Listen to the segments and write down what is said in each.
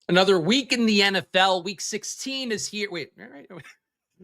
Another week in the NFL. Week 16 is here. Wait, all right.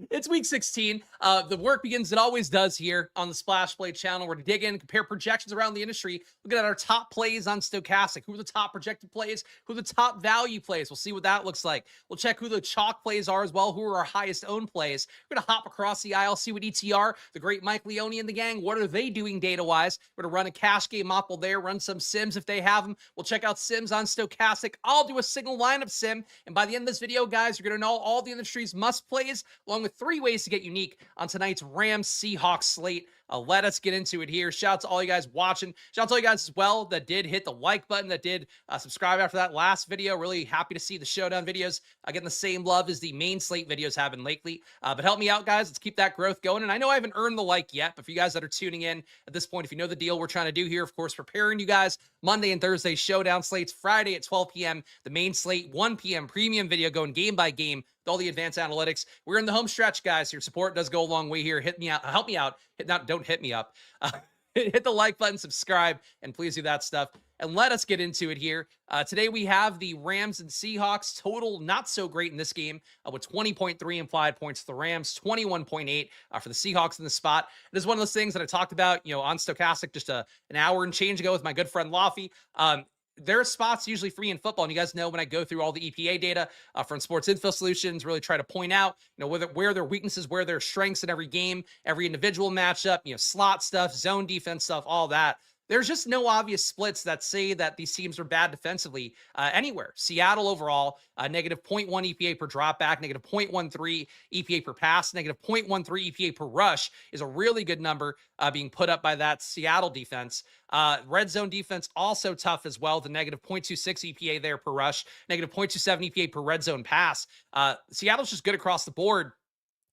It's week 16. The work begins, it always does, here on the Splash Play channel. We're to dig in, compare projections around the industry, looking at our top plays on Stochastic. Who are the top projected plays? Who are the top value plays? We'll see what that looks like. We'll check who the chalk plays are as well. Who are our highest owned plays? We're going to hop across the aisle, see what ETR, the great Mike Leone and the gang, what are they doing data-wise? We're going to run a cash game optimal there, run some sims if they have them. We'll check out sims on Stochastic. I'll do a single lineup sim. And by the end of this video, guys, you're going to know all the industry's must plays, along with 3 ways to get unique on tonight's Rams-Seahawks slate. Let us get into it here. Shout out to all you guys watching. Shout out to all you guys as well that did hit the like button, that did subscribe after that last video. Really happy to see the Showdown videos getting the same love as the main slate videos have been lately. But help me out, guys. Let's keep that growth going. And I know I haven't earned the like yet, but for you guys that are tuning in at this point, if you know the deal we're trying to do here, of course, preparing you guys Monday and Thursday Showdown slates, Friday at 12 p.m., the main slate, 1 p.m. premium video going game by game with all the advanced analytics. We're in the home stretch, guys. Your support does go a long way here. Hit me out. Help me out. Don't hit me up. Hit the like button, subscribe, and please do that stuff. And let us get into it here. Today we have the Rams and Seahawks. Total not so great in this game with 20.3 implied points for the Rams, 21.8 for the Seahawks in the spot. It is one of those things that I talked about, on Stochastic just an hour and change ago with my good friend Lofty. There are spots usually for me in football, and you guys know when I go through all the EPA data from Sports Info Solutions, really try to point out, where their weaknesses, where their strengths in every game, every individual matchup, slot stuff, zone defense stuff, all that. There's just no obvious splits that say that these teams are bad defensively anywhere. Seattle overall, negative 0.1 EPA per dropback, negative 0.13 EPA per pass, negative 0.13 EPA per rush is a really good number being put up by that Seattle defense. Red zone defense also tough as well. The negative 0.26 EPA there per rush, negative 0.27 EPA per red zone pass. Seattle's just good across the board.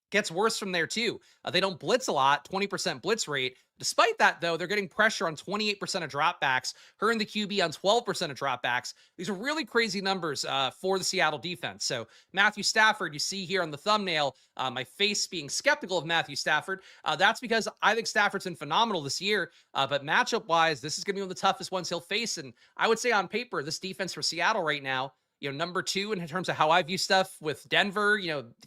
Gets worse from there too. They don't blitz a lot, 20% blitz rate. Despite that, though, they're getting pressure on 28% of dropbacks, her and the QB on 12% of dropbacks. These are really crazy numbers for the Seattle defense. So Matthew Stafford, you see here on the thumbnail, my face being skeptical of Matthew Stafford. That's because I think Stafford's been phenomenal this year, but matchup-wise, this is going to be one of the toughest ones he'll face. And I would say on paper, this defense for Seattle right now, number 2 in terms of how I view stuff with Denver,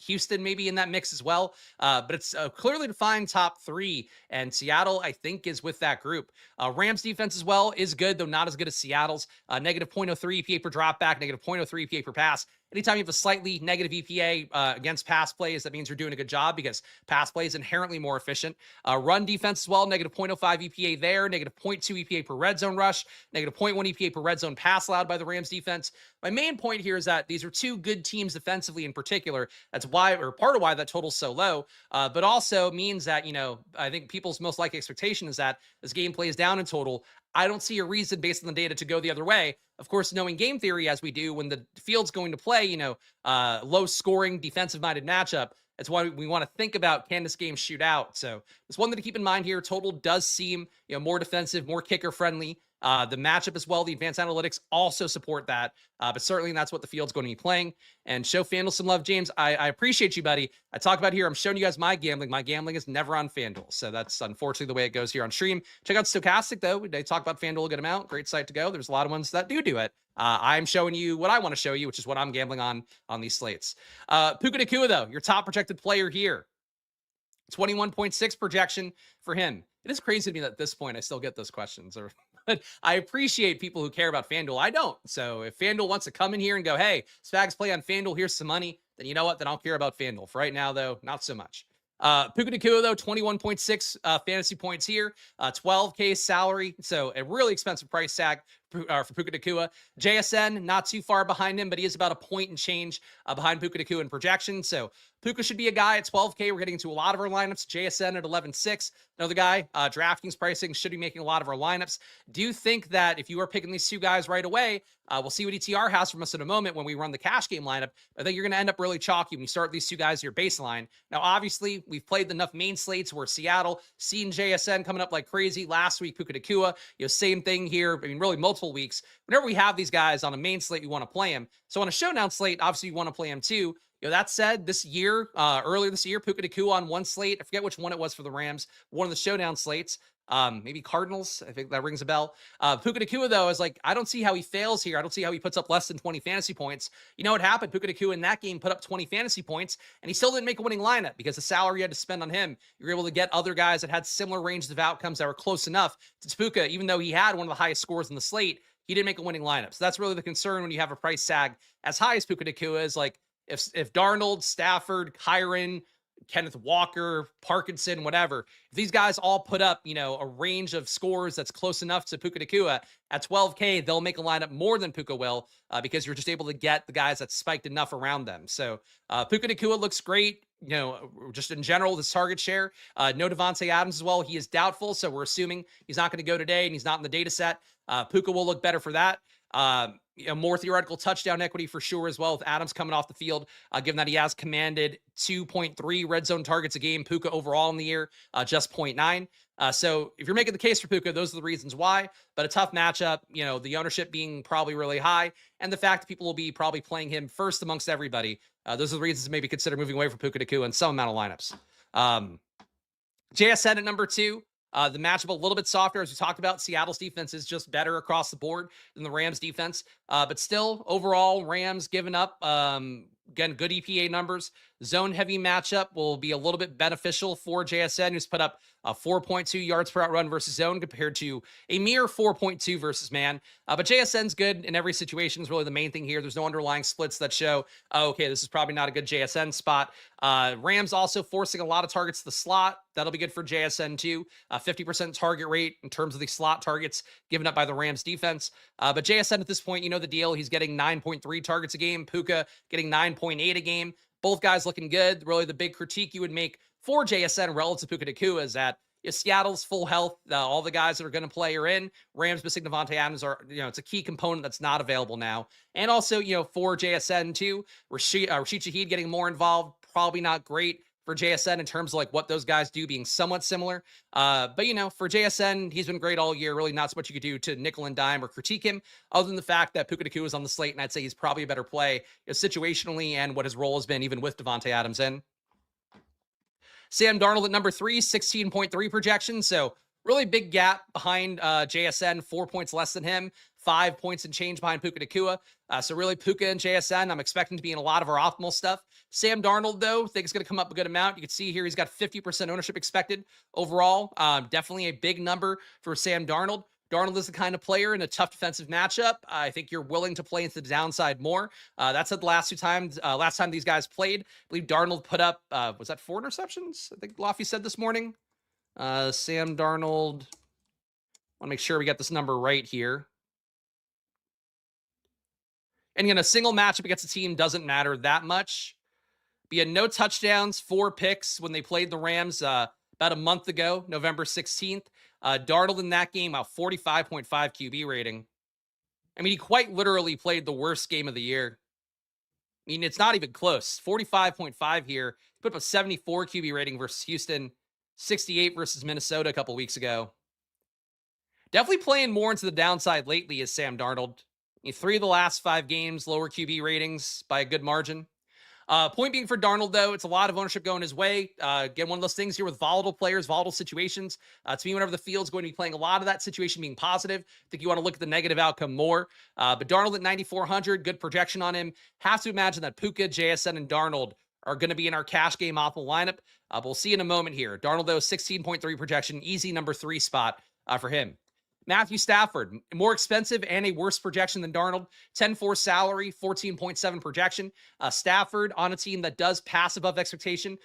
Houston maybe in that mix as well. But it's a clearly defined top 3, and Seattle, I think, is with that group. Rams defense as well is good, though not as good as Seattle's. Negative 0.03 EPA per dropback, negative 0.03 EPA per pass. Anytime you have a slightly negative EPA against pass plays, that means you're doing a good job because pass play is inherently more efficient. Run defense as well, negative 0.05 EPA there, negative 0.2 EPA per red zone rush, negative 0.1 EPA per red zone pass allowed by the Rams defense. My main point here is that these are 2 good teams defensively in particular. That's why, or part of why that total's so low, but also means that, I think people's most likely expectation is that this game plays down in total. I don't see a reason based on the data to go the other way. Of course, knowing game theory as we do, when the field's going to play, low scoring defensive minded matchup, that's why we want to think about, can this game shoot out? So it's one thing to keep in mind here. Total does seem, more defensive, more kicker friendly. The matchup as well, the advanced analytics also support that. But certainly that's what the field's going to be playing. And show FanDuel some love, James. I appreciate you, buddy. I talk about here, I'm showing you guys my gambling. My gambling is never on FanDuel. So that's unfortunately the way it goes here on stream. Check out Stochastic, though. They talk about FanDuel a good amount. Great site to go. There's a lot of ones that do it. I'm showing you what I want to show you, which is what I'm gambling on these slates. Puka Nacua, though, your top projected player here. 21.6 projection for him. It is crazy to me that at this point I still get those questions. But I appreciate people who care about FanDuel. I don't. So if FanDuel wants to come in here and go, hey, Spags play on FanDuel, here's some money, then you know what? Then I'll care about FanDuel. For right now, though, not so much. Puka Nacua, though, 21.6 fantasy points here, 12K salary. So a really expensive price tag for Puka Nacua. JSN, not too far behind him, but he is about a point and change behind Puka Nacua in projection. So Puka should be a guy at 12K. We're getting into a lot of our lineups. JSN at 11.6. Another guy, DraftKings pricing should be making a lot of our lineups. Do you think that if you are picking these 2 guys right away, we'll see what ETR has from us in a moment when we run the cash game lineup. I think you're going to end up really chalky when you start these 2 guys your baseline. Now, obviously, we've played enough main slates where Seattle, seen JSN coming up like crazy. Last week, Puka Nacua, same thing here. I mean, really multiple weeks. Whenever we have these guys on a main slate, we want to play them. So on a showdown slate, obviously, you want to play them too. That said, this year, earlier this year, Puka Nacua on one slate. I forget which one it was for the Rams. One of the showdown slates. Maybe Cardinals. I think that rings a bell. Puka Nacua, though, is like, I don't see how he fails here. I don't see how he puts up less than 20 fantasy points. You know what happened? Puka Nacua in that game put up 20 fantasy points, and he still didn't make a winning lineup because the salary you had to spend on him. You were able to get other guys that had similar ranges of outcomes that were close enough to Puka, even though he had one of the highest scores in the slate. He didn't make a winning lineup. So that's really the concern when you have a price tag as high as Puka Nacua is. Like, if Darnold, Stafford, Kyron, Kenneth Walker, Parkinson, whatever, if these guys all put up, a range of scores that's close enough to Puka Nacua at 12K, they'll make a lineup more than Puka will because you're just able to get the guys that spiked enough around them. So Puka Nacua looks great. Just in general, this target share. No Devontae Adams as well. He is doubtful, so we're assuming he's not going to go today and he's not in the data set. Puka will look better for that. More theoretical touchdown equity for sure as well with Adams coming off the field, given that he has commanded 2.3 red zone targets a game. Puka overall in the year, just 0.9. So if you're making the case for Puka, those are the reasons why. But a tough matchup, the ownership being probably really high, and the fact that people will be probably playing him first amongst everybody. Those are the reasons to maybe consider moving away from Puka Nacua in some amount of lineups. JSN at number 2. The matchup a little bit softer, as we talked about. Seattle's defense is just better across the board than the Rams defense. But still, overall, Rams giving up, again, good EPA numbers. Zone heavy matchup will be a little bit beneficial for JSN, who's put up 4.2 yards per out run versus zone compared to a mere 4.2 versus man. But JSN's good in every situation is really the main thing here. There's no underlying splits that show, okay, this is probably not a good JSN spot. Rams also forcing a lot of targets to the slot. That'll be good for JSN too. 50% target rate in terms of the slot targets given up by the Rams defense. But JSN at this point, the deal. He's getting 9.3 targets a game. Puka getting 9.8 a game. Both guys looking good. Really, the big critique you would make for JSN relative to Puka Nacua is that if Seattle's full health, all the guys that are going to play are in. Rams missing Devontae Adams are, it's a key component that's not available now. And also, for JSN too, Rashid Shaheed getting more involved, probably not great for JSN in terms of like what those guys do being somewhat similar. But for JSN, he's been great all year. Really not so much you could do to nickel and dime or critique him other than the fact that Puka Nacua is on the slate. And I'd say he's probably a better play situationally and what his role has been even with Devontae Adams in. Sam Darnold at number 3, 16.3 projection. So really big gap behind JSN, 4 points less than him, 5 points and change behind Puka Nacua. So really Puka and JSN, I'm expecting to be in a lot of our optimal stuff. Sam Darnold, though, think it's going to come up a good amount. You can see here he's got 50% ownership expected overall. Definitely a big number for Sam Darnold. Darnold is the kind of player in a tough defensive matchup. I think you're willing to play into the downside more. That said, the last time these guys played, I believe Darnold put up, was that 4 interceptions? I think Laffy said this morning. Sam Darnold, want to make sure we got this number right here. And again, a single matchup against a team doesn't matter that much. But he had no touchdowns, 4 picks when they played the Rams about a month ago, November 16th. Darnold in that game, a 45.5 QB rating. I mean, he quite literally played the worst game of the year. I mean, it's not even close. 45.5 here. He put up a 74 QB rating versus Houston, 68 versus Minnesota a couple weeks ago. Definitely playing more into the downside lately is Sam Darnold. 3 of the last 5 games, lower QB ratings by a good margin. Point being for Darnold, though, it's a lot of ownership going his way. Again, one of those things here with volatile players, volatile situations. To me, whenever the field's going to be playing a lot of that situation being positive, I think you want to look at the negative outcome more. But Darnold at 9,400, good projection on him. Have to imagine that Puka, JSN, and Darnold are going to be in our cash game optimal lineup. But we'll see in a moment here. Darnold, though, 16.3 projection, easy number 3 spot for him. Matthew Stafford, more expensive and a worse projection than Darnold. 10.4 salary, 14.7 projection. Stafford on a team that does pass above expectation.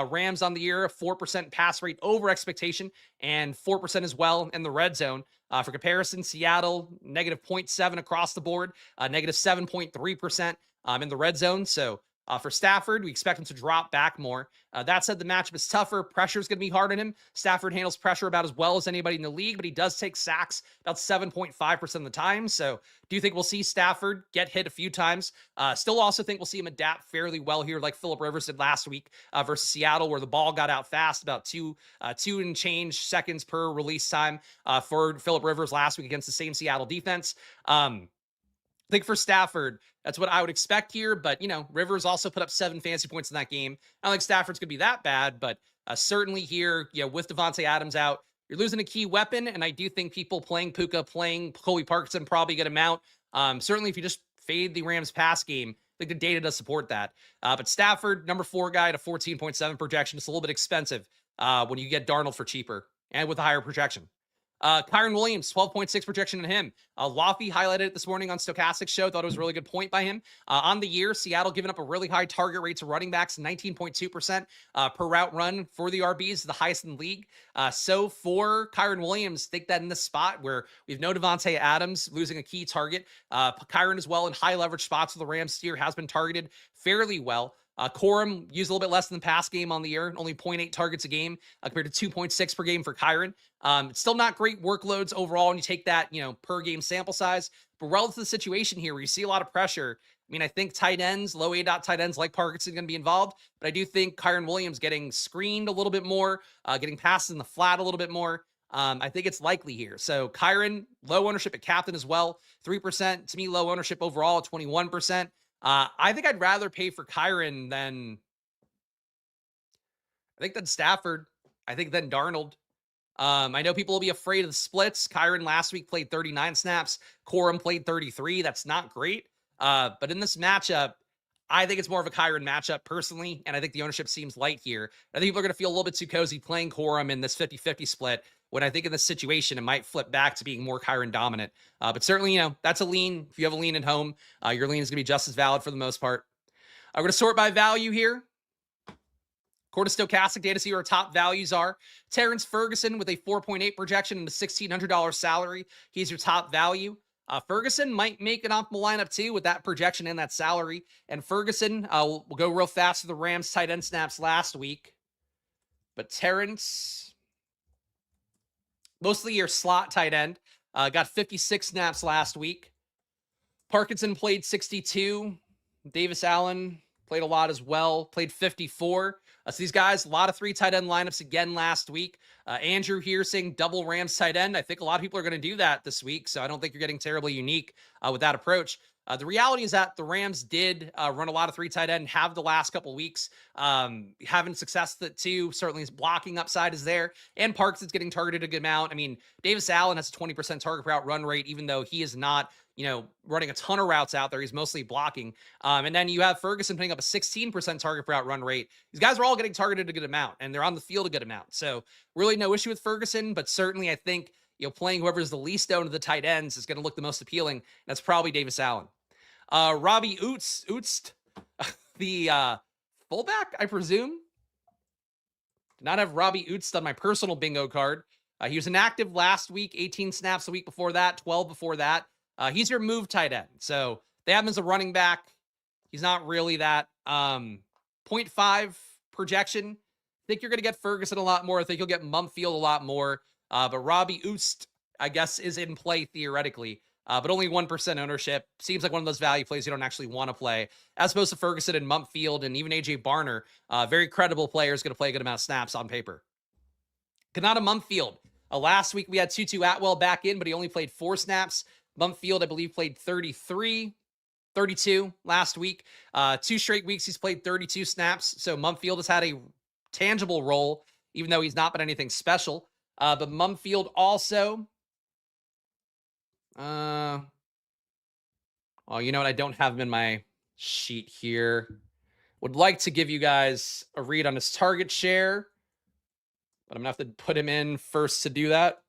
Rams on the year, a 4% pass rate over expectation and 4% as well in the red zone. For comparison, Seattle, negative 0.7 across the board, negative 7.3% in the red zone. So for Stafford, we expect him to drop back more. That said, the matchup is tougher. Pressure is going to be hard on him. Stafford handles pressure about as well as anybody in the league, but he does take sacks about 7.5% of the time. So do you think we'll see Stafford get hit a few times? Still also think we'll see him adapt fairly well here like Phillip Rivers did last week versus Seattle, where the ball got out fast, about two and change seconds per release time for Phillip Rivers last week against the same Seattle defense. I think for Stafford, that's what I would expect here. But, Rivers also put up 7 fantasy points in that game. I don't think Stafford's going to be that bad, but certainly here, with Devontae Adams out, you're losing a key weapon. And I do think people playing Puka, playing Colby Parkinson probably get him out. Certainly if you just fade the Rams pass game, I think the data does support that. But Stafford, number 4 guy at a 14.7 projection, it's a little bit expensive when you get Darnold for cheaper and with a higher projection. Kyren Williams, 12.6 projection on him. Laffy highlighted it this morning on Stochastic Show. Thought it was a really good point by him. On the year, Seattle giving up a really high target rate to running backs, 19.2% per route run for the RBs, the highest in the league. So for Kyren Williams, think that in this spot where we've no Devontae Adams losing a key target, Kyren as well in high leverage spots for the Rams here has been targeted fairly well. Corum used a little bit less than the pass game on the year, only 0.8 targets a game compared to 2.6 per game for Kyren. It's still not great workloads overall, and you take that, per game sample size. But relative to the situation here, where you see a lot of pressure, I think tight ends, low A dot tight ends like Parkinson going to be involved, but I do think Kyren Williams getting screened a little bit more, getting passed in the flat a little bit more. I think it's likely here. So Kyren, low ownership at captain as well, 3%. To me, low ownership overall at 21%. I think I'd rather pay for Kyren than Stafford. I think than Darnold. I know people will be afraid of the splits. Kyren last week played 39 snaps. Corum played 33. That's not great. But in this matchup, I think it's more of a Kyren matchup personally, and I think the ownership seems light here. I think people are going to feel a little bit too cozy playing Corum in this 50-50 split, when I think in this situation, it might flip back to being more Kyren dominant. But certainly, that's a lean. If you have a lean at home, your lean is going to be just as valid for the most part. I'm going to sort by value here. According to Stochastic data, see where our top values are. Terrence Ferguson with a 4.8 projection and a $1,600 salary. He's your top value. Ferguson might make an optimal lineup too with that projection and that salary. And Ferguson, we'll go real fast to the Rams tight end snaps last week. But Terrence, mostly your slot tight end, got 56 snaps last week. Parkinson played 62. Davis Allen played a lot as well, played 54. So these guys, a lot of 3 tight end lineups again last week. Andrew here saying double Rams tight end. I think a lot of people are going to do that this week, so I don't think you're getting terribly unique with that approach. The reality is that the Rams did run a lot of 3 tight end, have the last couple weeks, having success with it too. Certainly his blocking upside is there, and Parks is getting targeted a good amount. Davis Allen has a 20% target route run rate, even though he is not, running a ton of routes out there. He's mostly blocking. And then you have Ferguson putting up a 16% target route run rate. These guys are all getting targeted a good amount, and they're on the field a good amount. So really no issue with Ferguson, but certainly I think, playing whoever's the least owned of the tight ends is going to look the most appealing. That's probably Davis Allen. Robbie Utst, the fullback, I presume. Did not have Robbie Utst on my personal bingo card. He was inactive last week, 18 snaps a week before that, 12 before that. He's your move tight end. So they have him as a running back. He's not really that. 0.5 projection. I think you're going to get Ferguson a lot more. I think you'll get Mumfield a lot more. But Robbie Utst, I guess, is in play theoretically. But only 1% ownership. Seems like one of those value plays you don't actually want to play, as opposed to Ferguson and Mumfield and even AJ Barner. Very credible player, is going to play a good amount of snaps on paper. Kanata Mumfield. Last week we had Tutu Atwell back in, but he only played 4 snaps. Mumfield, I believe, played 32 last week. 2 straight weeks he's played 32 snaps. So Mumfield has had a tangible role, even though he's not been anything special. But Mumfield also... oh, you know what? I don't have him in my sheet here. Would like to give you guys a read on his target share, but I'm going to have to put him in first to do that.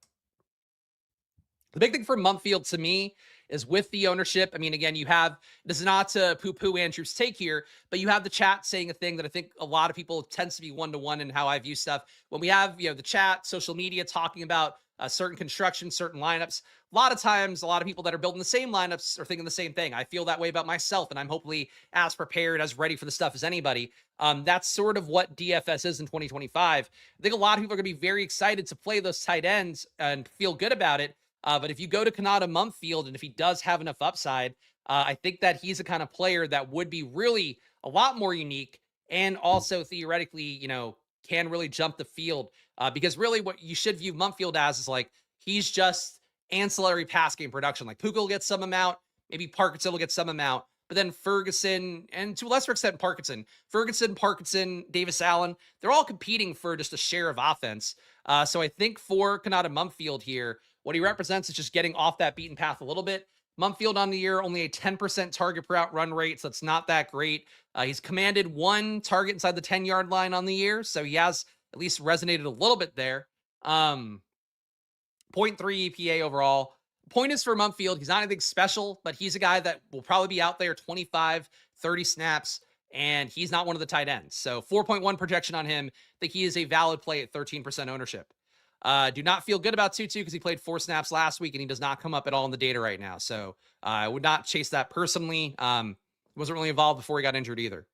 The big thing for Mumfield to me is with the ownership. Again, you have, this is not to poo-poo Andrew's take here, but you have the chat saying a thing that I think a lot of people tends to be one-to-one in how I view stuff. When we have, the chat, social media talking about certain construction, certain lineups, a lot of times, a lot of people that are building the same lineups are thinking the same thing. I feel that way about myself, and I'm hopefully as prepared, as ready for the stuff as anybody. That's sort of what DFS is in 2025. I think a lot of people are going to be very excited to play those tight ends and feel good about it. But if you go to Kanata Mumfield, and if he does have enough upside, I think that he's the kind of player that would be really a lot more unique, and also theoretically, can really jump the field. Because really what you should view Mumfield as is like, he's just ancillary pass game production. Like Puka will get some amount, Maybe Parkinson will get some amount. But then Ferguson, and to a lesser extent, Parkinson, Davis Allen, they're all competing for just a share of offense. So I think for Kanata Mumfield here, what he represents is just getting off that beaten path a little bit. Mumfield on the year, only a 10% target per out run rate, so it's not that great. He's commanded one target inside the 10-yard line on the year, so he has at least resonated a little bit there. 0.3 EPA overall. Point is for Mumfield, he's not anything special, but he's a guy that will probably be out there 25, 30 snaps, and he's not one of the tight ends. So 4.1 projection on him. I think he is a valid play at 13% ownership. Do not feel good about Tutu because he played 4 snaps last week and he does not come up at all in the data right now. So I would not chase that personally. Wasn't really involved before he got injured either.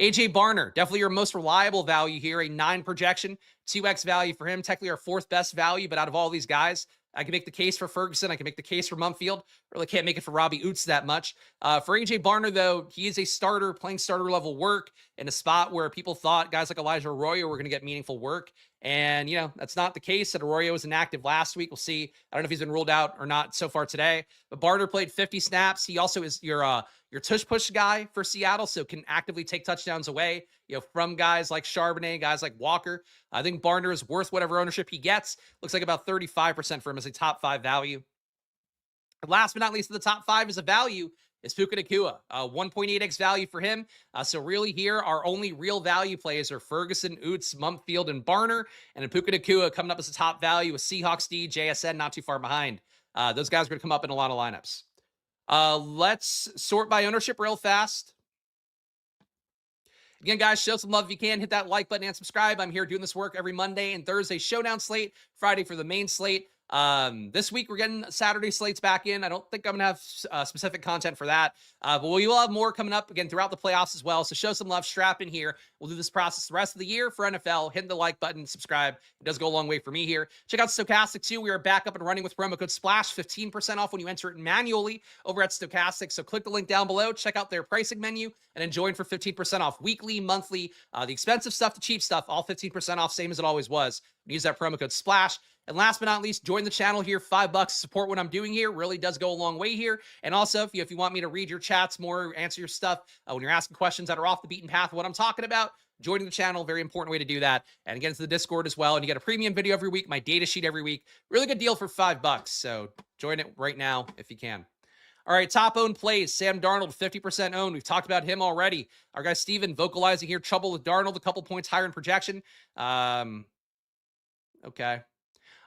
AJ Barner, definitely your most reliable value here. A 9 projection, 2x value for him. Technically our 4th best value, but out of all these guys, I can make the case for Ferguson. I can make the case for Mumfield. Really can't make it for Robbie Oots that much. For AJ Barner, though, he is a starter, playing starter level work in a spot where people thought guys like Elijah Arroyo were going to get meaningful work. And, that's not the case. That Arroyo was inactive last week. We'll see. I don't know if he's been ruled out or not so far today. But Barner played 50 snaps. He also is your tush push guy for Seattle, so can actively take touchdowns away, from guys like Charbonnet, guys like Walker. I think Barner is worth whatever ownership he gets. Looks like about 35% for him as a top 5 value. And last but not least, the top 5 is a value is Puka Nacua, 1.8x value for him. So really here, our only real value plays are Ferguson, Oots, Mumfield, and Barner. And then Puka Nacua coming up as a top value with Seahawks D, JSN not too far behind. Those guys are going to come up in a lot of lineups. Let's sort by ownership real fast. Again, guys, show some love if you can. Hit that like button and subscribe. I'm here doing this work every Monday and Thursday showdown slate, Friday for the main slate. This week we're getting Saturday slates back in. I don't think I'm gonna have specific content for that, but we will have more coming up again throughout the playoffs as well. So show some love, strap in here. We'll do this process the rest of the year for NFL. Hit the like button, subscribe. It does go a long way for me here. Check out Stochastic too. We are back up and running with promo code SPLASH, 15% off when you enter it manually over at Stochastic. So click the link down below, check out their pricing menu, and then join for 15% off weekly, monthly, the expensive stuff, the cheap stuff, all 15% off, same as it always was. Use that promo code SPLASH. And last but not least, join the channel here. $5 to support what I'm doing here. Really does go a long way here. And also, if you want me to read your chats more, answer your stuff when you're asking questions that are off the beaten path of what I'm talking about, joining the channel, very important way to do that. And get into the Discord as well. And you get a premium video every week, my data sheet every week. Really good deal for $5. So join it right now if you can. All right, top owned plays. Sam Darnold, 50% owned. We've talked about him already. Our guy Steven vocalizing here. Trouble with Darnold, a couple points higher in projection. Okay.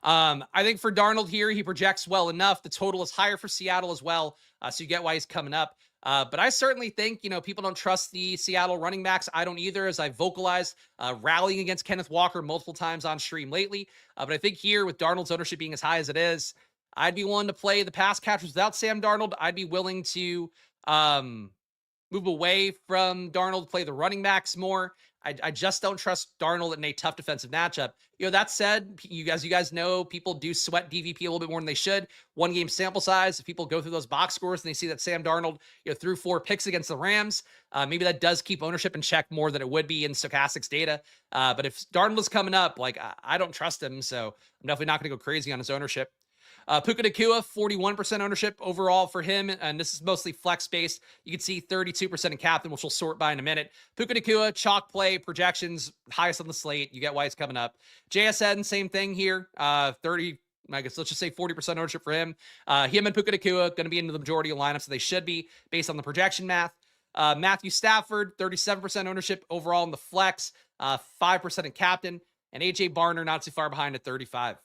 I think for Darnold here, he projects well enough. The total is higher for Seattle as well, so you get why he's coming up. But I certainly think, people don't trust the Seattle running backs. I don't either, as I vocalized, rallying against Kenneth Walker multiple times on stream lately. But I think here, with Darnold's ownership being as high as it is, I'd be willing to play the pass catchers without Sam Darnold. I'd be willing to move away from Darnold, play the running backs more. I just don't trust Darnold in a tough defensive matchup. That said, you guys know, people do sweat DVP a little bit more than they should. 1 game sample size. If people go through those box scores and they see that Sam Darnold, threw 4 picks against the Rams, maybe that does keep ownership in check more than it would be in Stochastic's data. But if Darnold is coming up, I don't trust him, so I'm definitely not going to go crazy on his ownership. Puka Nacua, 41% ownership overall for him, and this is mostly flex-based. You can see 32% in captain, which we'll sort by in a minute. Puka Nacua, chalk play, projections, highest on the slate. You get why he's coming up. JSN, same thing here, 30, I guess let's just say 40% ownership for him. Him and Puka Nacua going to be into the majority of lineups, so they should be based on the projection math. Matthew Stafford, 37% ownership overall in the flex, 5% in captain, and AJ Barner not too far behind at 35.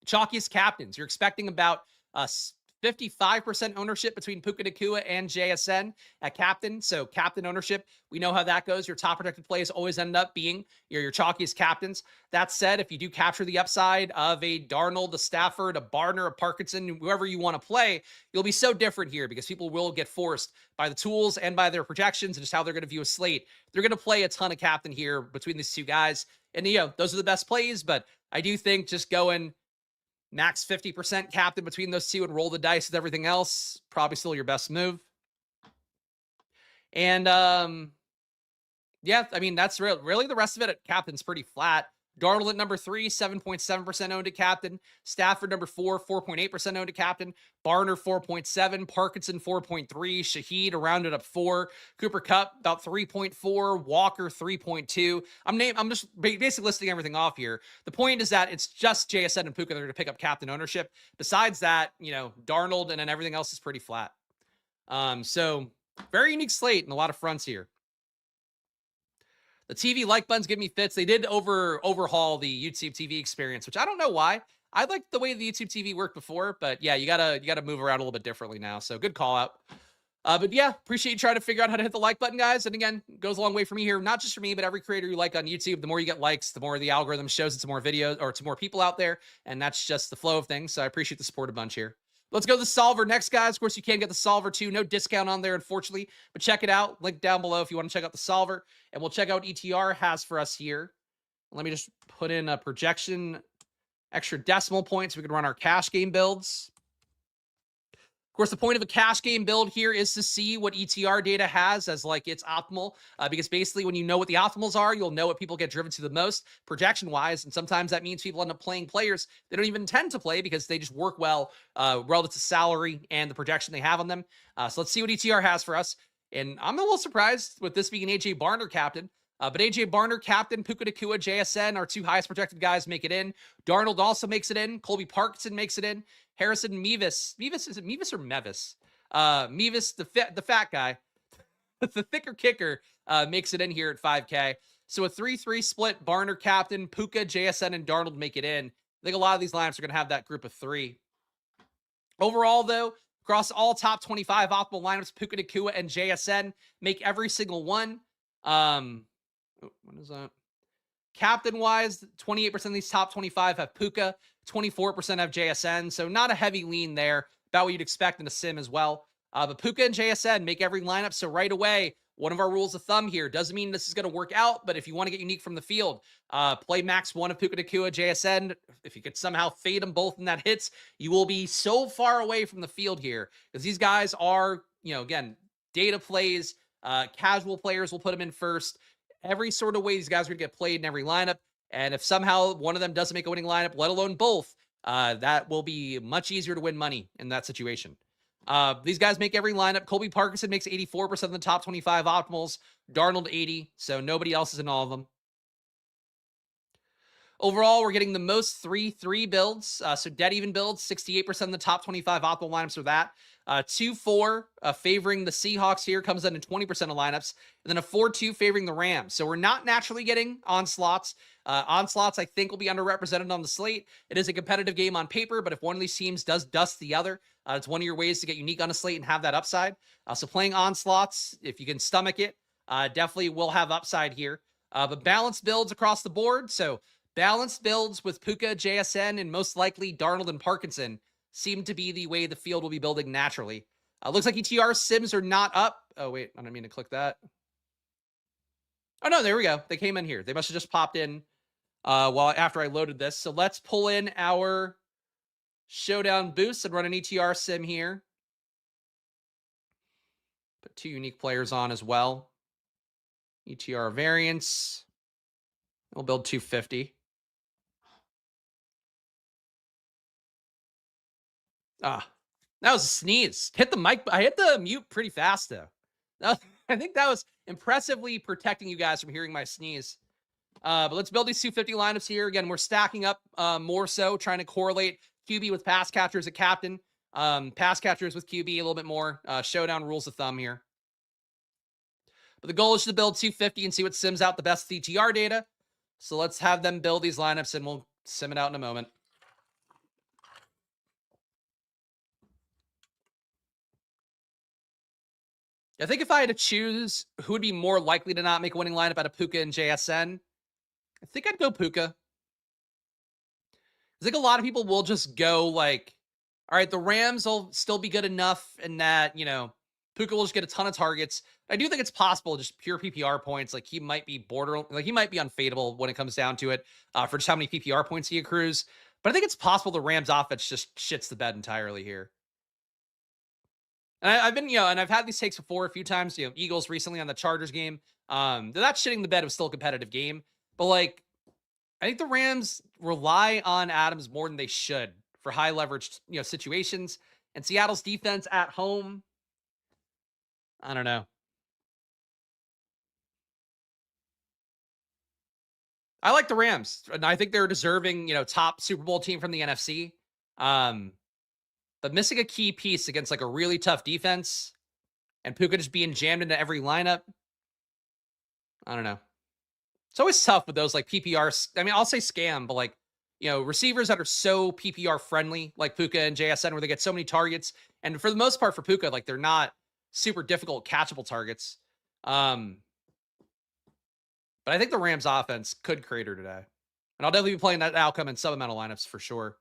Chalkiest captains. You're expecting about 55% ownership between Puka Nacua and JSN at captain. So captain ownership, we know how that goes. Your top protected plays always end up being your chalkiest captains. That said, if you do capture the upside of a Darnold, a Stafford, a Barner, a Parkinson, whoever you want to play, you'll be so different here because people will get forced by the tools and by their projections and just how they're going to view a slate. They're going to play a ton of captain here between these two guys. And, those are the best plays, but I do think just going max 50% captain between those two and roll the dice with everything else, probably still your best move. And, yeah, I mean, that's really the rest of it at captain's pretty flat. Darnold at number 3, 7.7% owned at captain. Stafford number 4, 4.8% owned at captain. Barner 4.7, Parkinson 4.3, Shaheed around it up 4, Cooper Kupp about 3.4, Walker 3.2. I'm just basically listing everything off here. The point is that it's just JSN and Puka that are going to pick up captain ownership. Besides that, Darnold and then everything else is pretty flat. So very unique slate and a lot of fronts here. The TV like buttons give me fits. They did overhaul the YouTube TV experience, which I don't know why. I liked the way the YouTube TV worked before, but yeah, you gotta move around a little bit differently now. So good call out. But yeah, appreciate you trying to figure out how to hit the like button, guys. And again, goes a long way for me here. Not just for me, but every creator you like on YouTube. The more you get likes, the more the algorithm shows it to more videos or to more people out there. And that's just the flow of things. So I appreciate the support a bunch here. Let's go to the solver next, guys. Of course, you can get the solver too. No discount on there, unfortunately, but check it out. Link down below if you want to check out the solver. And we'll check out what ETR has for us here. Let me just put in a projection, extra decimal points. So we can run our cash game builds. Of course, the point of a cash game build here is to see what ETR data has as like its optimal, because basically when you know what the optimals are, you'll know what people get driven to the most projection-wise, and sometimes that means people end up playing players they don't even intend to play because they just work well relative to salary and the projection they have on them. So let's see what ETR has for us, and I'm a little surprised with this being an AJ Barner captain. But AJ Barner, captain, Puka Nacua, JSN, our 2 highest projected guys make it in. Darnold also makes it in. Colby Parkinson makes it in. Harrison Mevis. Is it Mevis or Mevis? Mevis, the fat guy, the thicker kicker, makes it in here at 5K. So a 3-3 split, Barner, captain, Puka, JSN, and Darnold make it in. I think a lot of these lineups are going to have that group of 3. Overall, though, across all top 25 optimal lineups, Puka Nacua and JSN make every single one. What is that? Captain-wise, 28% of these top 25 have Puka, 24% have JSN, so not a heavy lean there, about what you'd expect in a sim as well. But Puka and JSN make every lineup, so right away, one of our rules of thumb here, doesn't mean this is going to work out, but if you want to get unique from the field, play max 1 of Puka Nacua, JSN. If you could somehow fade them both and that hits, you will be so far away from the field here, because these guys are, again, data plays, casual players will put them in first. Every sort of way these guys are going to get played in every lineup. And if somehow one of them doesn't make a winning lineup, let alone both, that will be much easier to win money in that situation. These guys make every lineup. Colby Parkinson makes 84% of the top 25 optimals. Darnold 80, so nobody else is in all of them. Overall, we're getting the most 3-3 builds. So dead even builds, 68% of the top 25 optimal lineups are that. 2-4 favoring the Seahawks here comes in 20% of lineups. And then a 4-2 favoring the Rams. So we're not naturally getting onslaughts. Onslaughts, I think, will be underrepresented on the slate. It is a competitive game on paper, but if one of these teams does dust the other, it's one of your ways to get unique on a slate and have that upside. So playing onslaughts, if you can stomach it, definitely will have upside here. But balanced builds across the board. So balanced builds with Puka, JSN, and most likely Darnold and Parkinson seem to be the way the field will be building naturally. Looks like ETR sims are not up. Oh, wait, I didn't mean to click that. Oh, no, there we go. They came in here. They must have just popped in after I loaded this. So let's pull in our Showdown boost and run an ETR sim here. Put 2 unique players on as well. ETR variants. We'll build 250. That was a sneeze. Hit the mic. I hit the mute pretty fast, though. I think that was impressively protecting you guys from hearing my sneeze. But let's build these 250 lineups here. Again, we're stacking up more so, trying to correlate QB with pass catchers at captain. Pass catchers with QB a little bit more. Showdown rules of thumb here. But the goal is to build 250 and see what sims out the best ETR data. So let's have them build these lineups, and we'll sim it out in a moment. I think if I had to choose who would be more likely to not make a winning lineup out of Puka and JSN, I think I'd go Puka. I think a lot of people will just go like, all right, the Rams will still be good enough in that, Puka will just get a ton of targets. I do think it's possible, just pure PPR points. Like he might be he might be unfadable when it comes down to it for just how many PPR points he accrues. But I think it's possible the Rams offense just shits the bed entirely here. And I've been, and I've had these takes before a few times, Eagles recently on the Chargers game. They're not shitting the bed. It was still a competitive game. But like, I think the Rams rely on Adams more than they should for high leverage, situations. And Seattle's defense at home, I don't know. I like the Rams, and I think they're a deserving, top Super Bowl team from the NFC. But missing a key piece against like a really tough defense and Puka just being jammed into every lineup, I don't know. It's always tough with those like PPR. I mean, I'll say scam, but like, receivers that are so PPR friendly, like Puka and JSN, where they get so many targets. And for the most part, for Puka, like they're not super difficult catchable targets. But I think the Rams offense could crater today. And I'll definitely be playing that outcome in some amount of lineups for sure.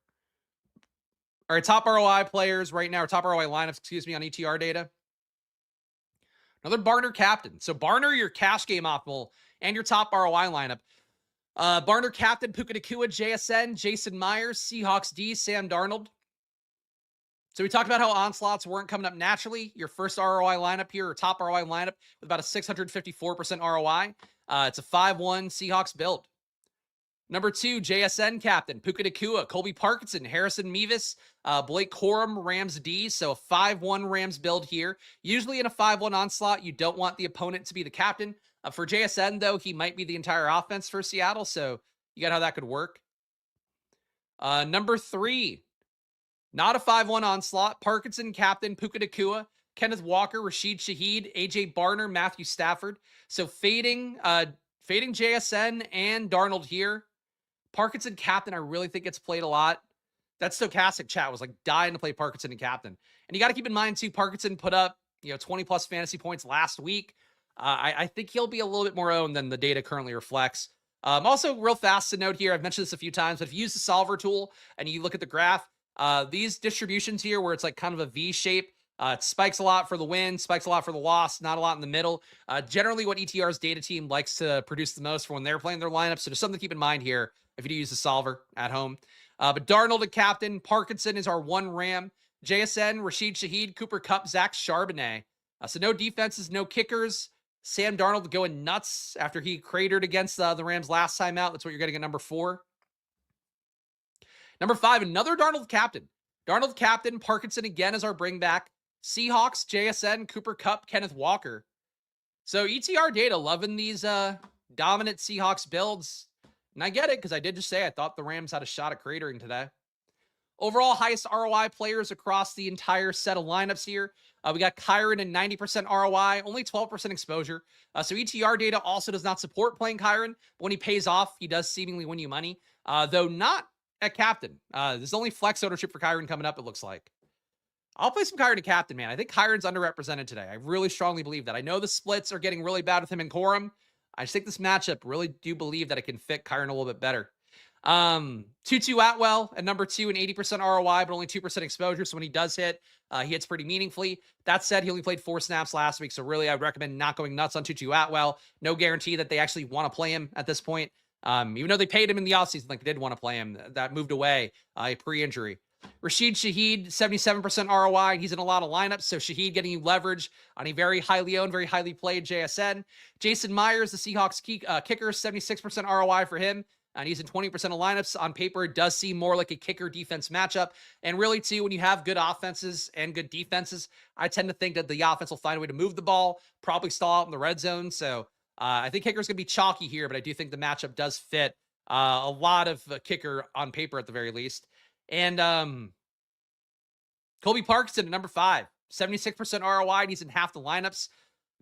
All right, top ROI players right now, or top ROI lineups, on ETR data. Another Barner captain. So Barner, your cash game optimal, and your top ROI lineup. Barner captain, Puka Nacua, JSN, Jason Myers, Seahawks D, Sam Darnold. So we talked about how onslaughts weren't coming up naturally. Your first ROI lineup here, or top ROI lineup, with about a 654% ROI. It's a 5-1 Seahawks build. Number 2, JSN captain, Puka Nacua, Colby Parkinson, Harrison Mevis, Blake Corum, Rams D. So a 5-1 Rams build here. Usually in a 5-1 onslaught, you don't want the opponent to be the captain. For JSN, though, he might be the entire offense for Seattle. So you got how that could work. Number 3, not a 5-1 onslaught, Parkinson captain, Puka Nacua, Kenneth Walker, Rashid Shaheed, AJ Barner, Matthew Stafford. So fading JSN and Darnold here. Parkinson captain, I really think it's played a lot. That stochastic chat was like dying to play Parkinson and captain. And you got to keep in mind too, Parkinson put up 20 plus fantasy points last week. I think he'll be a little bit more owned than the data currently reflects. Also, real fast to note here, I've mentioned this a few times, but if you use the solver tool and you look at the graph, these distributions here where it's like kind of a V shape, it spikes a lot for the win, spikes a lot for the loss, not a lot in the middle. Generally what ETR's data team likes to produce the most for when they're playing their lineup. So there's something to keep in mind here if you do use the solver at home. But Darnold, a captain. Parkinson is our 1 Ram. JSN, Rashid Shaheed, Cooper Kupp, Zach Charbonnet. So no defenses, no kickers. Sam Darnold going nuts after he cratered against the Rams last time out. That's what you're getting at number 4. Number 5, another Darnold captain. Darnold captain, Parkinson again as our bring back. Seahawks, JSN, Cooper Kupp, Kenneth Walker. So ETR data loving these dominant Seahawks builds. And I get it because I did just say I thought the Rams had a shot at cratering today. Overall, highest ROI players across the entire set of lineups here. We got Kyron and 90% ROI, only 12% exposure. So ETR data also does not support playing Kyron. But when he pays off, he does seemingly win you money, though not at captain. There's only flex ownership for Kyron coming up, it looks like. I'll play some Kyron to captain, man. I think Kyron's underrepresented today. I really strongly believe that. I know the splits are getting really bad with him and Corum. I just think this matchup really do believe that it can fit Kyron a little bit better. Tutu Atwell at number 2 and 80% ROI, but only 2% exposure. So when he does hit, he hits pretty meaningfully. That said, he only played 4 snaps last week. So really, I'd recommend not going nuts on Tutu Atwell. No guarantee that they actually want to play him at this point. Even though they paid him in the offseason, like they did want to play him, that moved away pre-injury. Rashid Shaheed, 77% ROI, and he's in a lot of lineups. So Shaheed getting you leverage on a very highly owned, very highly played JSN. Jason Myers, the Seahawks kicker, 76% ROI for him. And he's in 20% of lineups. On paper, it does seem more like a kicker defense matchup. And really, too, when you have good offenses and good defenses, I tend to think that the offense will find a way to move the ball, probably stall out in the red zone. So I think kicker's going to be chalky here, but I do think the matchup does fit a lot of kicker on paper at the very least. And Colby Parkinson at number 5, 76% ROI, and he's in half the lineups.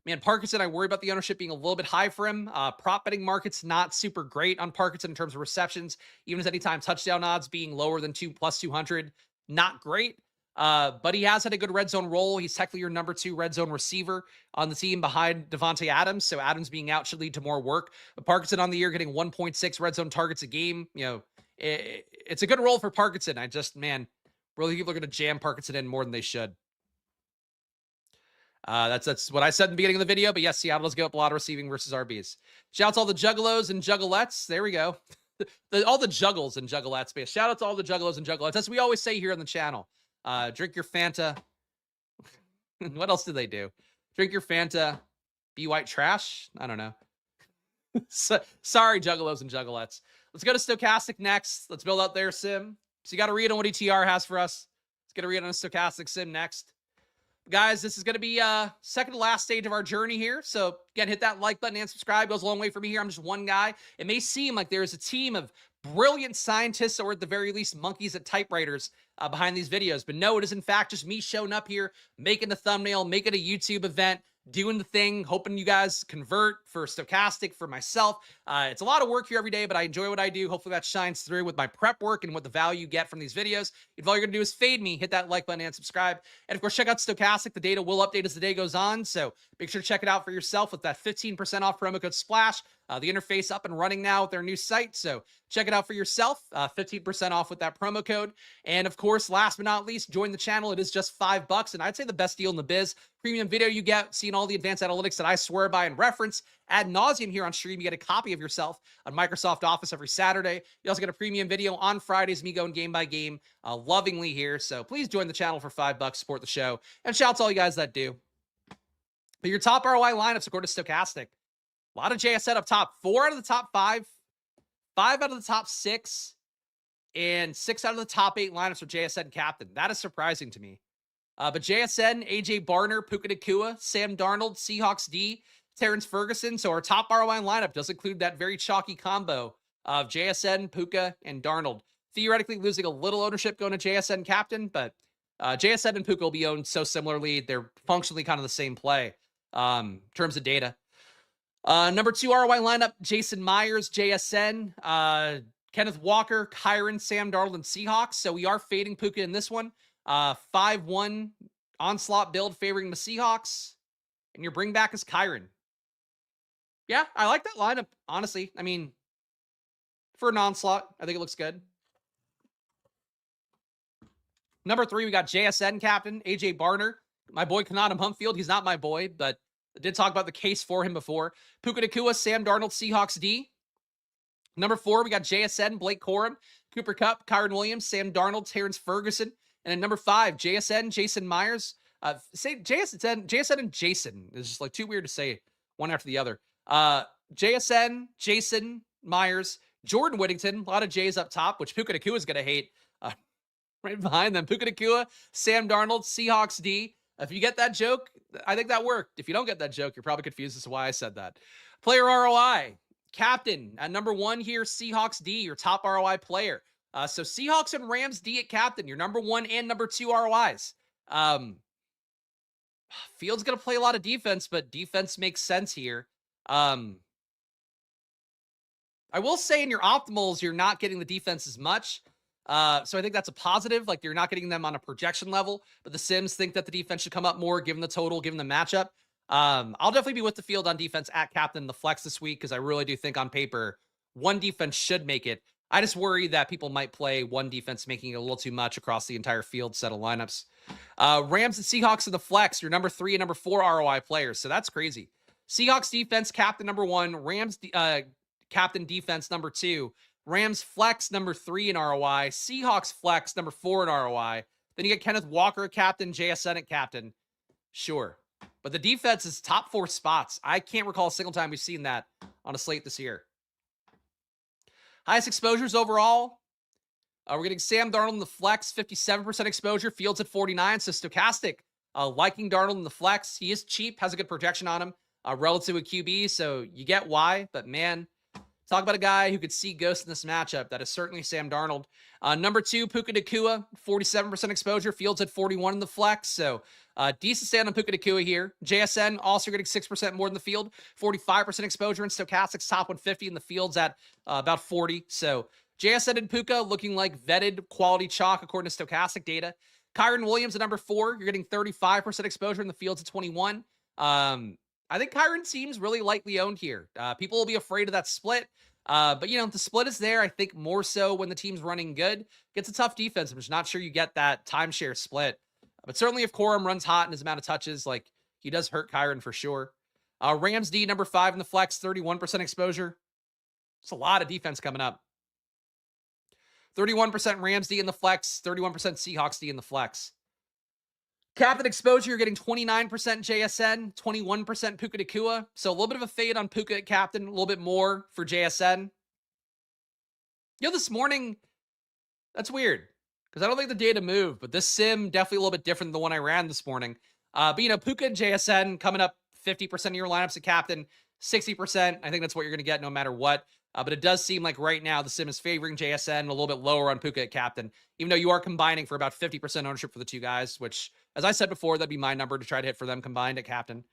Man, Parkinson, I worry about the ownership being a little bit high for him. Prop betting market's not super great on Parkinson in terms of receptions, even as anytime touchdown odds being lower than plus 200. Not great, but he has had a good red zone role. He's technically your number 2 red zone receiver on the team behind Devontae Adams, so Adams being out should lead to more work. But Parkinson on the year getting 1.6 red zone targets a game. It's a good role for Parkinson. I just, really people are going to jam Parkinson in more than they should. That's what I said in the beginning of the video, but yes, Seattle does give up a lot of receiving versus RBs. Shouts to all the juggalos and juggalettes. There we go. All the juggles and juggalettes. But shout out to all the juggalos and juggalettes. That's what we always say here on the channel. Drink your Fanta. What else do they do? Drink your Fanta. Be white trash. I don't know. Sorry, juggalos and juggalettes. Let's go to Stochastic next. Let's build out their sim. So you got to read on what ETR has for us. Let's get a read on a Stochastic sim next. Guys, this is going to be second to last stage of our journey here. So again, hit that like button and subscribe. Goes a long way for me here. I'm just one guy. It may seem like there's a team of brilliant scientists, or at the very least monkeys at typewriters behind these videos, but no, it is in fact just me showing up here, making a thumbnail, making a YouTube event, doing the thing, hoping you guys convert for Stochastic, for myself. It's a lot of work here every day, but I enjoy what I do. Hopefully that shines through with my prep work and what the value you get from these videos. If all you're gonna do is fade me, hit that like button and subscribe. And of course, check out Stochastic. The data will update as the day goes on, so make sure to check it out for yourself with that 15% off promo code SPLASH. The interface up and running now with their new site, so check it out for yourself. 15% off with that promo code. And of course, last but not least, join the channel. It is just $5, and I'd say the best deal in the biz. Premium video you get, seeing all the advanced analytics that I swear by and reference ad nauseum here on stream. You get a copy of yourself on Microsoft Office every Saturday. You also get a premium video on Fridays, me going game by game, lovingly here. So please join the channel for $5, support the show, and shout out to all you guys that do. But your top ROI lineups according to Stochastic. A lot of JSN up top. 4 out of the top 5, 5 out of the top 6, and 6 out of the top 8 lineups for JSN captain. That is surprising to me. But JSN, AJ Barner, Puka Nacua, Sam Darnold, Seahawks D, Terrence Ferguson. So our top ROI lineup does include that very chalky combo of JSN, Puka, and Darnold. Theoretically losing a little ownership going to JSN captain, but JSN and Puka will be owned so similarly. They're functionally kind of the same play in terms of data. Number 2 ROI lineup, Jason Myers, JSN, Kenneth Walker, Kyron, Sam Darnold, and Seahawks. So we are fading Puka in this one. 5-1 onslaught build favoring the Seahawks. And your bring back is Kyron. Yeah, I like that lineup, honestly. I mean, for an onslaught, I think it looks good. Number 3, we got JSN captain, AJ Barner. My boy, Kanata Humpfield. He's not my boy, but I did talk about the case for him before. Puka Nacua, Sam Darnold, Seahawks D. Number 4, we got JSN, Blake Corum, Cooper Kupp, Kyron Williams, Sam Darnold, Terrence Ferguson. And at number 5, JSN, Jason Myers. Say JSN and Jason. It's just like too weird to say one after the other. JSN, Jason Myers, Jordan Whittington. A lot of J's up top, which Puka Nacua is going to hate. Right behind them, Puka Nacua, Sam Darnold, Seahawks D. If you get that joke, I think that worked. If you don't get that joke, you're probably confused as to why I said that. Player ROI. Captain at number 1 here, Seahawks D, your top ROI player. So Seahawks and Rams D at captain, your number 1 and number 2 ROIs. Field's going to play a lot of defense, but defense makes sense here. I will say in your optimals, you're not getting the defense as much. So I think that's a positive. Like, you're not getting them on a projection level, but the Sims think that the defense should come up more given the total, given the matchup. I'll definitely be with the field on defense at captain, the flex this week, because I really do think on paper, one defense should make it. I just worry that people might play one defense, making it a little too much across the entire field set of lineups. Rams and Seahawks in the flex, your number 3 and number 4 ROI players. So that's crazy. Seahawks defense, captain number 1. Rams captain defense number 2. Rams flex number 3 in ROI. Seahawks flex number 4 in ROI. Then you get Kenneth Walker at captain, JSN at captain. Sure. But the defense is top 4 spots. I can't recall a single time we've seen that on a slate this year. Highest exposures overall. We're getting Sam Darnold in the flex, 57% exposure. Fields at 49. So Stochastic, liking Darnold in the flex. He is cheap, has a good projection on him relative to QB. So you get why. But man, talk about a guy who could see ghosts in this matchup. That is certainly Sam Darnold. Number 2, Puka Nacua, 47% exposure. Fields at 41 in the flex. So decent stand on Puka Nacua here. JSN also getting 6% more than the field. 45% exposure in Stochastic's top 150, and the field's at about 40. So JSN and Puka looking like vetted quality chalk according to Stochastic data. Kyron Williams at number 4. You're getting 35% exposure in the field's at 21. I think Kyron seems really lightly owned here. People will be afraid of that split. But, you know, the split is there, I think, more so when the team's running good. Gets a tough defense. I'm just not sure you get that timeshare split. But certainly if Corum runs hot in his amount of touches, like, he does hurt Kyron for sure. Rams D, number 5 in the flex, 31% exposure. It's a lot of defense coming up. 31% Rams D in the flex, 31% Seahawks D in the flex. Captain exposure, you're getting 29% JSN, 21% Puka Nacua. So a little bit of a fade on Puka at captain, a little bit more for JSN. This morning, that's weird because I don't think the data moved, but this sim definitely a little bit different than the one I ran this morning. But Puka and JSN coming up 50% of your lineups at captain, 60%. I think that's what you're going to get no matter what. But it does seem like right now the sim is favoring JSN a little bit lower on Puka at captain, even though you are combining for about 50% ownership for the two guys, which, as I said before, that'd be my number to try to hit for them combined at captain.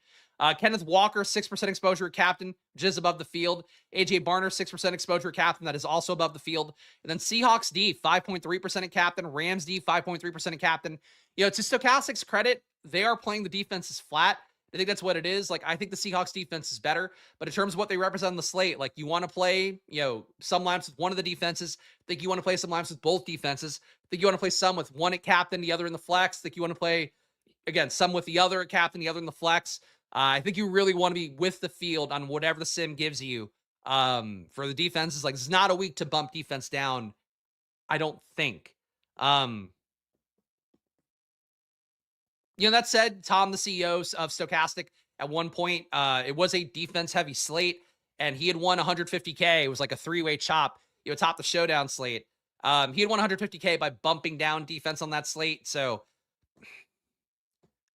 Kenneth Walker, 6% exposure at captain, which is above the field. AJ Barner, 6% exposure at captain, that is also above the field. And then Seahawks D, 5.3% at captain. Rams D, 5.3% at captain. To Stokastic's credit, they are playing the defenses flat. I think that's what it is. Like, I think the Seahawks defense is better, but in terms of what they represent on the slate, like, you want to play, some lineups with one of the defenses. I think you want to play some lineups with both defenses. I think you want to play some with one at captain, the other in the flex. I think you want to play, again, some with the other at captain, the other in the flex. I think you really want to be with the field on whatever the sim gives you. For the defenses, like, it's not a week to bump defense down, I don't think. That said, Tom, the CEO of Stokastic, at one point, it was a defense-heavy slate, and he had won 150K. It was like a three-way chop, atop the Showdown slate. He had won 150K by bumping down defense on that slate, so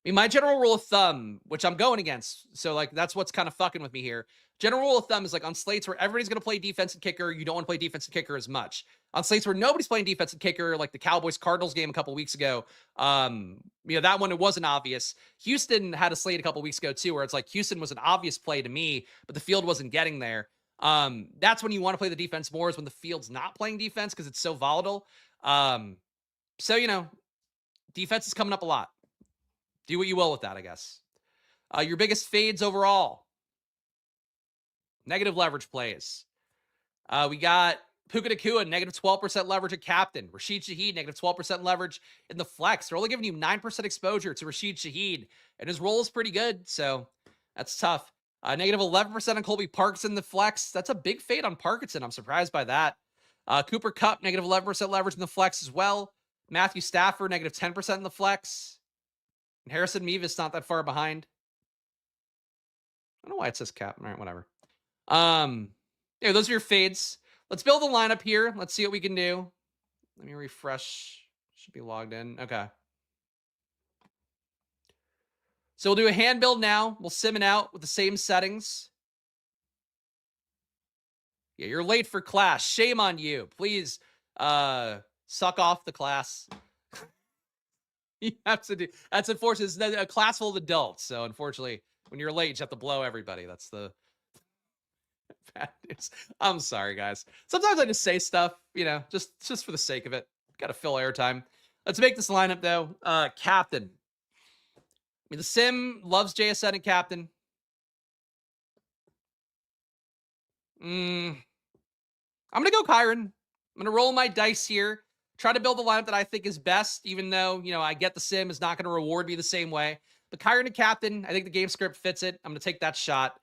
my general rule of thumb, which I'm going against, so, like, that's what's kind of fucking with me here. General rule of thumb is, like, on slates where everybody's going to play defense and kicker, you don't want to play defense and kicker as much. On slates where nobody's playing defense and kicker, like the Cowboys-Cardinals game a couple weeks ago, that one, it wasn't obvious. Houston had a slate a couple weeks ago, too, where it's like Houston was an obvious play to me, but the field wasn't getting there. That's when you want to play the defense more, is when the field's not playing defense because it's so volatile. Defense is coming up a lot. Do what you will with that, I guess. Your biggest fades overall. Negative leverage plays. We got Puka Nacua, negative 12% leverage at captain. Rashid Shaheed, negative 12% leverage in the flex. They're only giving you 9% exposure to Rashid Shaheed, and his role is pretty good, so that's tough. Negative 11% on Colby Parkinson in the flex. That's a big fade on Parkinson. I'm surprised by that. Cooper Kupp, negative 11% leverage in the flex as well. Matthew Stafford, negative 10% in the flex. And Harrison Mevis not that far behind. I don't know why it says cap. All right, whatever. Those are your fades. Let's build a lineup here. Let's see what we can do. Let me refresh. Should be logged in. Okay. So we'll do a hand build now. We'll sim it out with the same settings. Yeah, you're late for class. Shame on you. Please suck off the class. You have to do. That's unfortunate. It's a class full of adults. So unfortunately, when you're late, you have to blow everybody. That's the bad news. I'm sorry, guys. Sometimes I just say stuff, just for the sake of it. Got to fill airtime. Let's make this lineup though. Captain. The sim loves JSN and captain. I'm gonna go Kyron. I'm gonna roll my dice here. Try to build the lineup that I think is best, even though, I get the sim is not going to reward me the same way. But Kyron and captain, I think the game script fits it. I'm going to take that shot.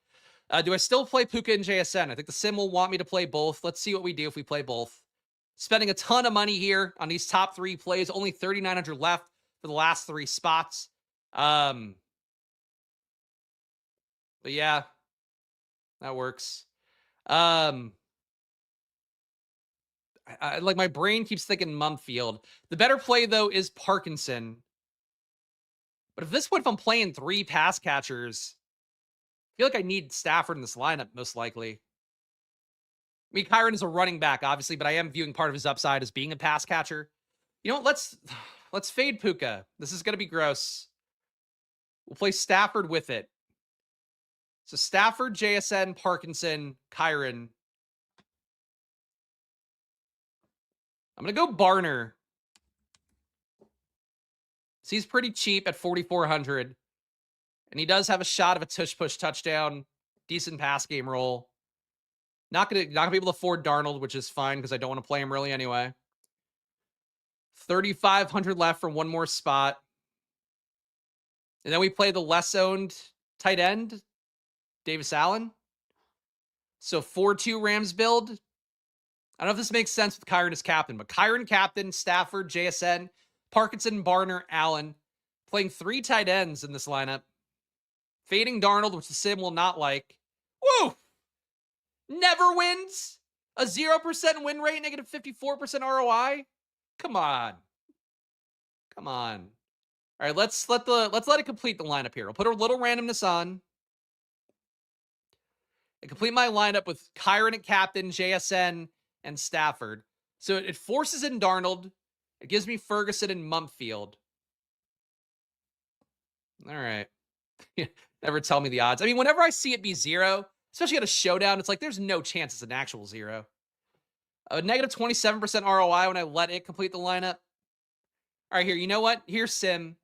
Do I still play Puka and JSN? I think the sim will want me to play both. Let's see what we do if we play both. Spending a ton of money here on these top three plays. Only 3,900 left for the last three spots. But yeah, that works. Like, my brain keeps thinking Mumfield. The better play, though, is Parkinson. But if I'm playing three pass catchers, I feel like I need Stafford in this lineup, most likely. Kyron is a running back, obviously, but I am viewing part of his upside as being a pass catcher. Let's fade Puka. This is going to be gross. We'll play Stafford with it. So Stafford, JSN, Parkinson, Kyron. I'm going to go Barner. So he's pretty cheap at 4,400. And he does have a shot of a tush-push touchdown. Decent pass game roll. Not gonna be able to afford Darnold, which is fine because I don't want to play him really anyway. 3,500 left for one more spot. And then we play the less-owned tight end, Davis Allen. So 4-2 Rams build. I don't know if this makes sense with Kyron as captain, but Kyron captain, Stafford, JSN, Parkinson, Barner, Allen. Playing three tight ends in this lineup. Fading Darnold, which the sim will not like. Woo! Never wins? A 0% win rate, negative 54% ROI? Come on. Come on. All right, let's let it complete the lineup here. I'll put a little randomness on and complete my lineup with Kyron at captain, JSN, and Stafford. So it forces in Darnold. It gives me Ferguson and Mumfield. All right. Never tell me the odds. I mean, whenever I see it be 0, especially at a showdown, it's like there's no chance it's an actual 0. A negative 27% ROI when I let it complete the lineup. All right, here. You know what? Here's Sim.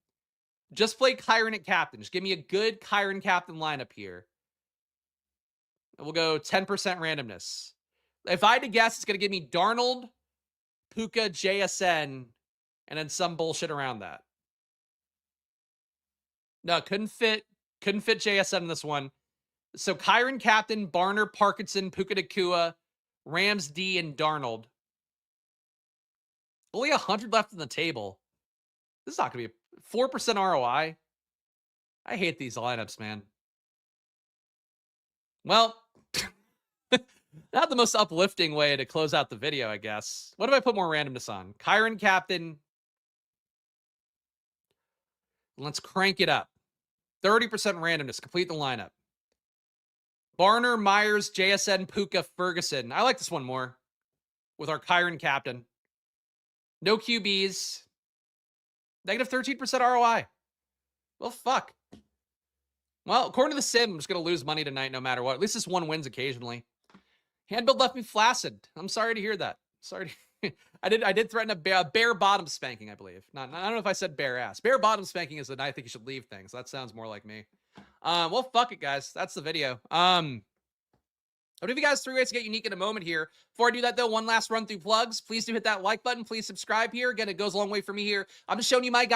Just play Kyron at captain. Just give me a good Kyron captain lineup here. We'll go 10% randomness. If I had to guess, it's going to give me Darnold, Puka, JSN, and then some bullshit around that. No, couldn't fit JSN in this one. So Kyron captain, Barner, Parkinson, Puka Nacua, Rams D, and Darnold. Only 100 left on the table. This is not going to be a 4% ROI. I hate these lineups, man. Well, not the most uplifting way to close out the video, I guess. What if I put more randomness on? Kyron captain. Let's crank it up. 30% randomness. Complete the lineup. Barner, Myers, JSN, Puka, Ferguson. I like this one more with our Kyron captain. No QBs. Negative 13% ROI. Well, fuck. Well, according to the sim, I'm just going to lose money tonight no matter what. At least this one wins occasionally. Handbuild left me flaccid. I'm sorry to hear that. Sorry. I did threaten a bare bottom spanking, I believe. I don't know if I said bare ass. Bare bottom spanking is that I think you should leave things. That sounds more like me. Well, fuck it, guys. That's the video. I'll give you guys 3 ways to get unique in a moment here. Before I do that, though, one last run through plugs. Please do hit that like button. Please subscribe here. Again, it goes a long way for me here. I'm just showing you my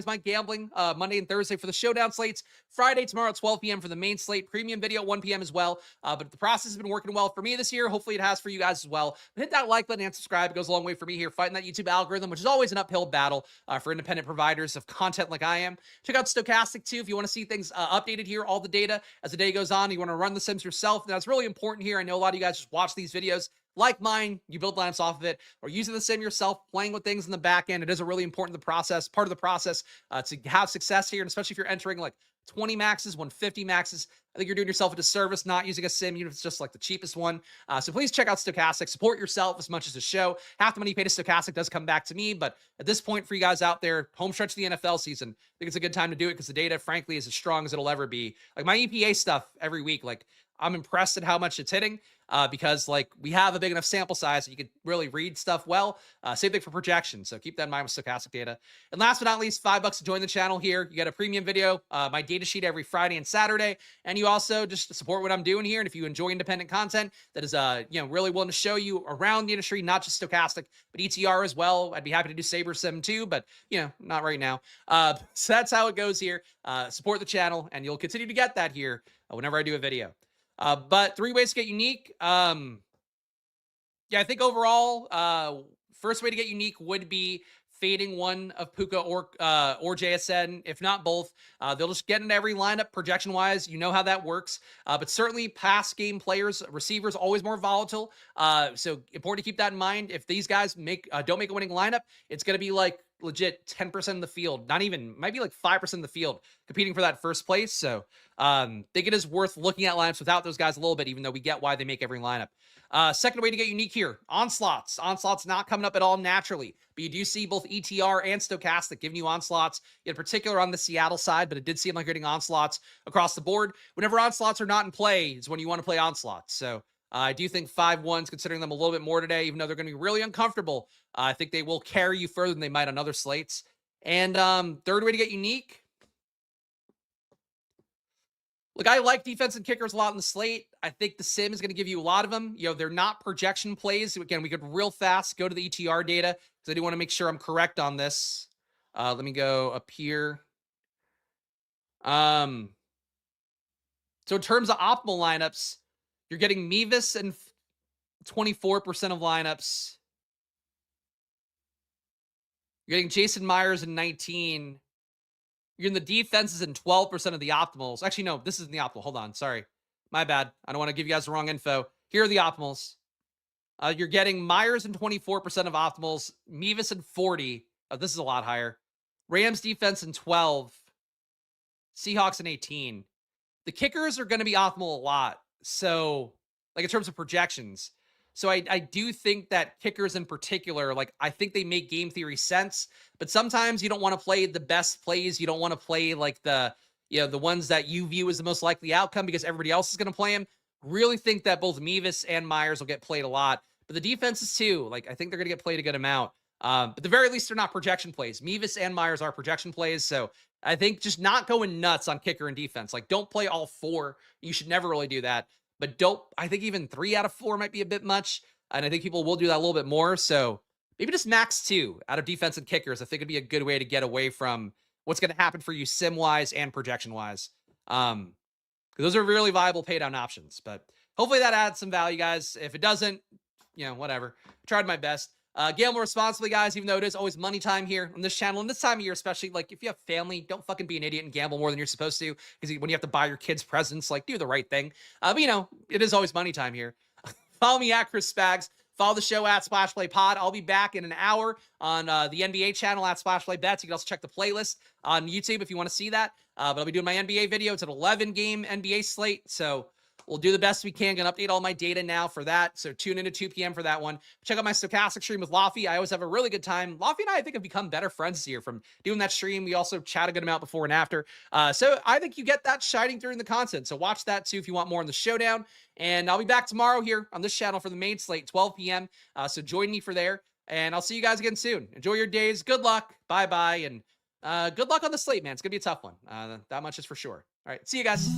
my gambling Monday and Thursday for the showdown slates. Friday, tomorrow at 12 p.m. for the main slate. Premium video at 1 p.m. as well. But the process has been working well for me this year. Hopefully it has for you guys as well. But hit that like button and subscribe. It goes a long way for me here, fighting that YouTube algorithm, which is always an uphill battle for independent providers of content like I am. Check out Stochastic, too, if you want to see things updated here, all the data as the day goes on. You want to run the sims yourself. That's really important here. I know a lot of you guys just watch these videos like mine, you build lineups off of it, or using the sim yourself, playing with things in the back end. It is a really important part of the process to have success here, and especially if you're entering like 20 maxes, 150 maxes. I think you're doing yourself a disservice not using a sim, even if it's just like the cheapest one. So please check out Stochastic. Support yourself as much as the show. Half the money you pay to Stochastic does come back to me, but at this point for you guys out there, home stretch of the NFL season, I think it's a good time to do it because the data, frankly, is as strong as it'll ever be. Like my EPA stuff every week, like I'm impressed at how much it's hitting because like we have a big enough sample size that you can really read stuff well. Same thing for projections. So keep that in mind with Stochastic data. And last but not least, $5 to join the channel here. You get a premium video, my data sheet every Friday and Saturday. And you also just support what I'm doing here. And if you enjoy independent content that is, really willing to show you around the industry, not just Stochastic, but ETR as well. I'd be happy to do Saber Sim too, but not right now. So that's how it goes here. Support the channel and you'll continue to get that here whenever I do a video. But 3 ways to get unique. I think overall, first way to get unique would be fading one of Puka or JSN, if not both. They'll just get into every lineup projection-wise. You know how that works. But certainly pass game players, receivers, always more volatile. So important to keep that in mind. If these guys don't make a winning lineup, it's going to be like legit 10% of the field, not even, might be like 5% of the field competing for that first place. So think it is worth looking at lineups without those guys a little bit, even though we get why they make every lineup. Second way to get unique here, onslaughts. Onslaughts not coming up at all naturally, but you do see both ETR and Stochastic giving you onslaughts, in particular on the Seattle side, but it did seem like you're getting onslaughts across the board. Whenever onslaughts are not in play is when you want to play onslaughts. So I do think 5-1s, considering them a little bit more today, even though they're going to be really uncomfortable. I think they will carry you further than they might on other slates. And third way to get unique. Look, I like defense and kickers a lot in the slate. I think the sim is going to give you a lot of them. They're not projection plays. Again, we could real fast go to the ETR data because I do want to make sure I'm correct on this. Let me go up here. So in terms of optimal lineups, you're getting Mevis and 24% of lineups. You're getting Jason Myers in 19. You're in the defenses in 12% of the optimals. Actually, no, this isn't the optimal. Hold on. Sorry. My bad. I don't want to give you guys the wrong info. Here are the optimals. You're getting Myers in 24% of optimals, Mevis in 40. This is a lot higher. Rams defense in 12, Seahawks in 18. The kickers are going to be optimal a lot. So, like in terms of projections. So I do think that kickers in particular, like I think they make game theory sense, but sometimes you don't want to play the best plays. You don't want to play like the ones that you view as the most likely outcome because everybody else is going to play them. Really think that both Mevis and Myers will get played a lot, but the defenses too. Like I think they're going to get played a good amount. But at the very least, they're not projection plays. Mevis and Myers are projection plays. So I think just not going nuts on kicker and defense. Like don't play all four. You should never really do that. But I think even 3 out of 4 might be a bit much. And I think people will do that a little bit more. So maybe just max 2 out of defense and kickers. I think it'd be a good way to get away from what's going to happen for you sim-wise and projection-wise. Because those are really viable pay down options. But hopefully that adds some value, guys. If it doesn't, whatever. Tried my best. Gamble responsibly, guys, even though it is always money time here on this channel. And this time of year, especially, like, if you have family, don't fucking be an idiot and gamble more than you're supposed to. Because when you have to buy your kids presents, like, do the right thing. But, it is always money time here. Follow me at Chris Spags. Follow the show at Splash Play Pod. I'll be back in an hour on the NBA channel at Splash Play Bets. You can also check the playlist on YouTube if you want to see that. But I'll be doing my NBA video. It's an 11-game NBA slate. So we'll do the best we can. Gonna update all my data now for that. So tune in at 2 p.m. for that one. Check out my stochastic stream with Laffy. I always have a really good time. Laffy and I think, have become better friends here from doing that stream. We also chat a good amount before and after. So I think you get that shining during the content. So watch that too if you want more on the showdown. And I'll be back tomorrow here on this channel for the main slate, 12 p.m. So join me for there. And I'll see you guys again soon. Enjoy your days. Good luck. Bye-bye. And good luck on the slate, man. It's going to be a tough one. That much is for sure. All right. See you guys.